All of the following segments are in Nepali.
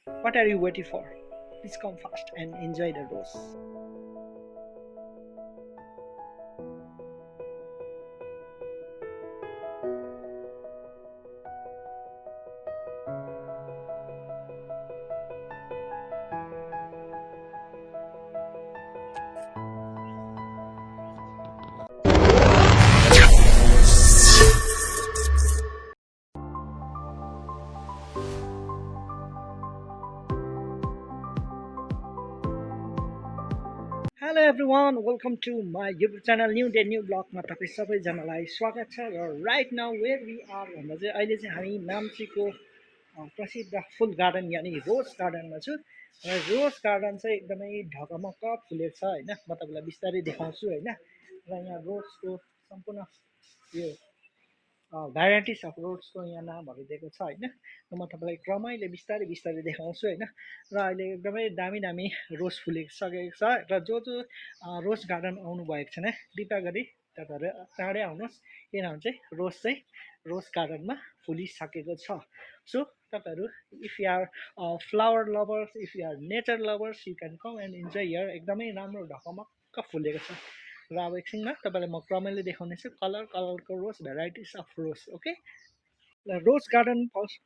What are you waiting for? Please come fast and enjoy the rose. Hello everyone, welcome to my YouTube channel new day new ब्लगमा तपाईँ सबैजनालाई स्वागत छ र right now where we are भन्दा चाहिँ अहिले चाहिँ हामी नाम्चीको प्रसिद्ध फुल गार्डन यानि रोज गार्डनमा छु र रोज गार्डन चाहिँ एकदमै ढकमक्क फुलेको छ होइन म तपाईँलाई बिस्तारै देखाउँछु होइन र यहाँ रोजको सम्पूर्ण यो भेराइटिज अफ रोड्सको यहाँ नामहरू दिएको छ होइन र म तपाईँलाई क्रमैले बिस्तारै बिस्तारै देखाउँछु होइन र अहिले एकदमै दामी दामी रोज फुलिसकेको छ र जो जो रोज गार्डन आउनु भएको छैन कृपया गरी तपाईँहरू चाँडै आउनुहोस् किनभने चाहिँ रोज गार्डनमा फुलिसकेको छ सो तपाईँहरू if you are flower lovers if you are nature lovers you can come and enjoy here एकदमै राम्रो ढकमक्क फुलेको छ र अब एकछिनमा तपाईँलाई म क्रमैले देखाउनेछु कलरको रोज भेराइटिज अफ रोज ओके र रोज गार्डन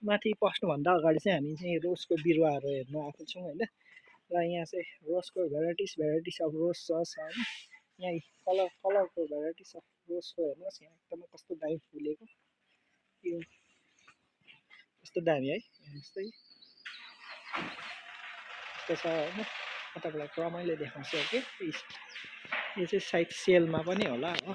माथि पस्नुभन्दा अगाडि चाहिँ हामी चाहिँ रोजको बिरुवाहरू हेर्न आएको छौँ होइन र यहाँ चाहिँ रोजको भेराइटिज अफ रोज छ होइन यहाँ कलरको भेराइटिज अफ रोजको हेर्नुहोस् यहाँ एकदमै कस्तो दामी फुलेको यो कस्तो दामी है जस्तै यस्तो छ होइन म तपाईँलाई क्रमैले देखाउँछु ओके यो चाहिँ सायद सेलमा पनि होला हो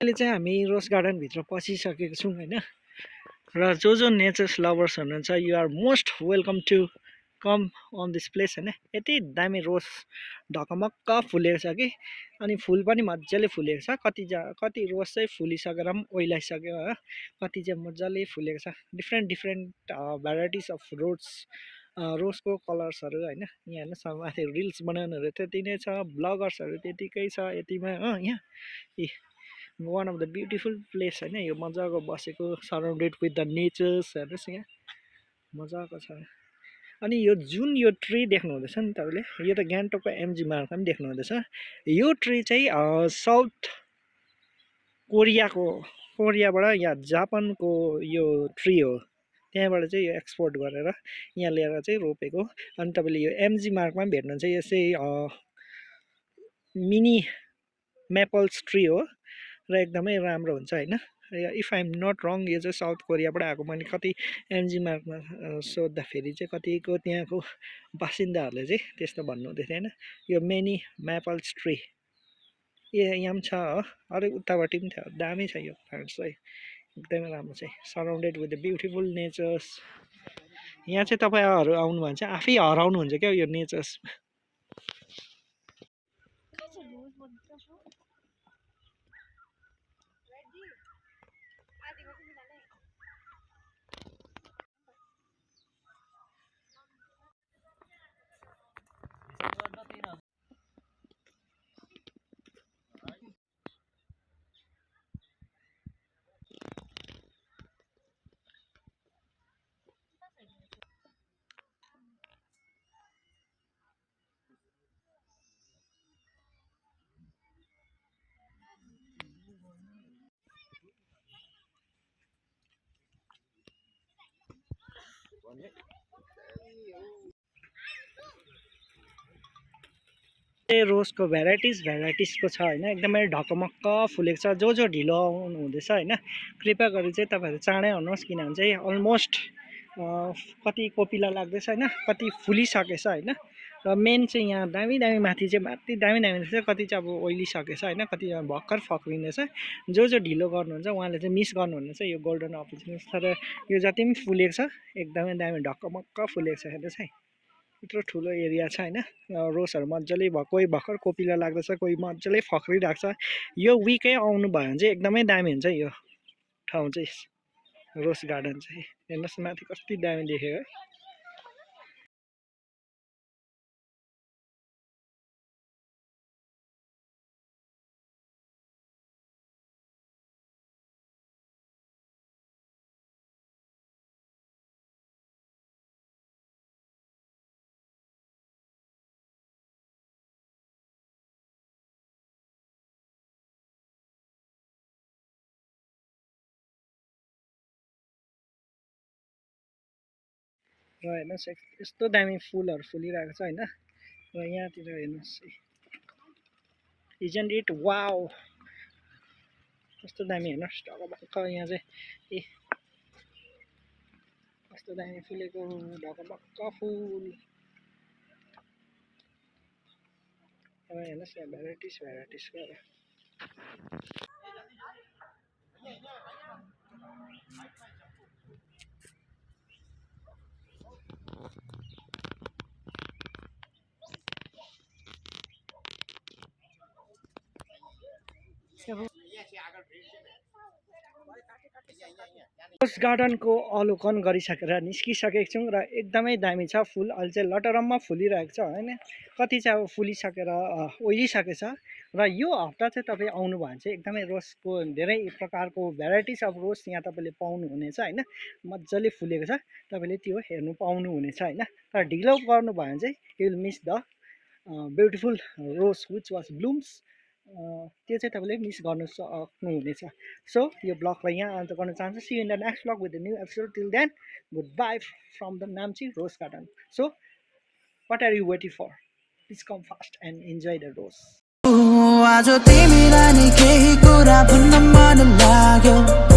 अहिले चाहिँ हामी रोज गार्डनभित्र पसिसकेको छौँ होइन र जो जो नेचर्स लभर्स हुनुहुन्छ you are most welcome to come on this place होइन यति दामी रोज ढकमक्क फुलेको छ कि अनि फुल पनि मजाले फुलेको छ कति रोज चाहिँ फुलिसकेर पनि ओइलाइसक्यो हो कति चाहिँ मजाले फुलेको छ डिफ्रेन्ट भेराइटिज अफ रोजको कलर्सहरू होइन यहाँ हेर्नुहोस् माथि रिल्स बनाउनेहरू त्यति नै छ ब्लगर्सहरू त्यतिकै छ यतिमा हो यहाँ one of the beautiful place होइन यो मजाको बसेको सराउन्डेड विथ द नेचर्स हेर्नुहोस् यहाँ मजाको छ अनि यो ट्री देख्नु हुँदैछ नि तपाईँले यो त गान्तोकको एमजी मार्गमा पनि देख्नु हुँदैछ यो ट्री चाहिँ साउथ कोरियाबाट या जापानको यो ट्री हो त्यहाँबाट चाहिँ यो एक्सपोर्ट गरेर यहाँ ल्याएर चाहिँ रोपेको अनि तपाईँले यो एमजी मार्गमा पनि भेट्नुहुन्छ यो चाहिँ मिनी मेपल्स ट्री हो र एकदमै राम्रो हुन्छ होइन इफ आइ एम नट रङ यो चाहिँ साउथ कोरियाबाट आएको मैले कति एमजी मार्कमा सोद्धाखेरि चाहिँ कतिको त्यहाँको बासिन्दाहरूले चाहिँ त्यस्तो भन्नुहुँदै थियो होइन यो मिनी मेपल्स ट्री यहाँ पनि छ हो अलिक उतापट्टि पनि थियो दामी छ यो प्लान्ट्स चाहिँ एकदमै राम्रो चाहिँ surrounded with the beautiful natures यहाँ चाहिँ तपाईँहरू आउनु भने चाहिँ आफै हराउनुहुन्छ क्या यो नेचर्स रोजको भेराइटिजको छ होइन, एकदमै ढकमक्क फुलेको छ। जो ढिलो आउनु हुँदैछ होइन, कृपया गरी चाहिँ तपाईँहरू चाँडै आउनुहोस्, किनभने चाहिँ अलमोस्ट कति कोपिला लाग्दैछ होइन, कति फुलिसकेछ होइन। र मेन चाहिँ यहाँ दामी माथि दामी रहेछ, कति चाहिँ अब ओइलिसकेछ होइन, कति भर्खर फक्रिँदैछ। जो ढिलो गर्नुहुन्छ उहाँले चाहिँ मिस गर्नुहुनेछ यो गोल्डन अपर्च्युनिटी। तर यो जति पनि फुलेको छ एकदमै दामी ढकमक्क फुलेको छ, हेर्नुहोस् है। यत्रो ठुलो एरिया छ होइन, रोजहरू मजाले कोही भर्खर कोपिला लाग्दैछ, कोही मजाले फक्रिरहेको छ। यो विकै आउनु भयो भने चाहिँ एकदमै दामी हुन्छ यो ठाउँ चाहिँ, रोज गार्डन चाहिँ। हेर्नुहोस् माथि कति दामी देख्यो है। र हेर्नुहोस् यस्तो दामी फुलहरू फुलिरहेको छ होइन। र यहाँतिर हेर्नुहोस्, इजन्ट इट वाउ, कस्तो दामी हेर्नुहोस् ढकमक्क। यहाँ चाहिँ कस्तो दामी फुलेको ढकमक्क फुल। हेर्नुहोस् यहाँ भेराइटिजको। रोज गार्डनको अवलोकन गरिसकेर निस्किसकेको छौँ र एकदमै दामी छ फुल। अहिले चाहिँ लटरम्म फुलिरहेको छ होइन, कति चाहिँ अब फुलिसकेर ओइलिसकेछ। र यो हप्ता चाहिँ तपाईँ आउनुभयो भने चाहिँ एकदमै रोजको धेरै प्रकारको भेराइटिज अफ रोज यहाँ तपाईँले पाउनुहुनेछ होइन। मजाले फुलेको छ, तपाईँले त्यो हेर्नु पाउनुहुनेछ होइन। तर ढिलो गर्नुभयो भने चाहिँ you will miss the beautiful rose which was blooms. त्यो चाहिँ तपाईँले मिस गर्नु सक्नुहुनेछ। सो यो ब्लगलाई यहाँ अन्त गर्न चाहन्छु। See in the next blog with the new episode. Till then goodbye from the Namchi rose garden. So what are you waiting for? Please come fast and enjoy the rose. आज तिमीलाई नि केही कुरा भन्न मन लाग्यो।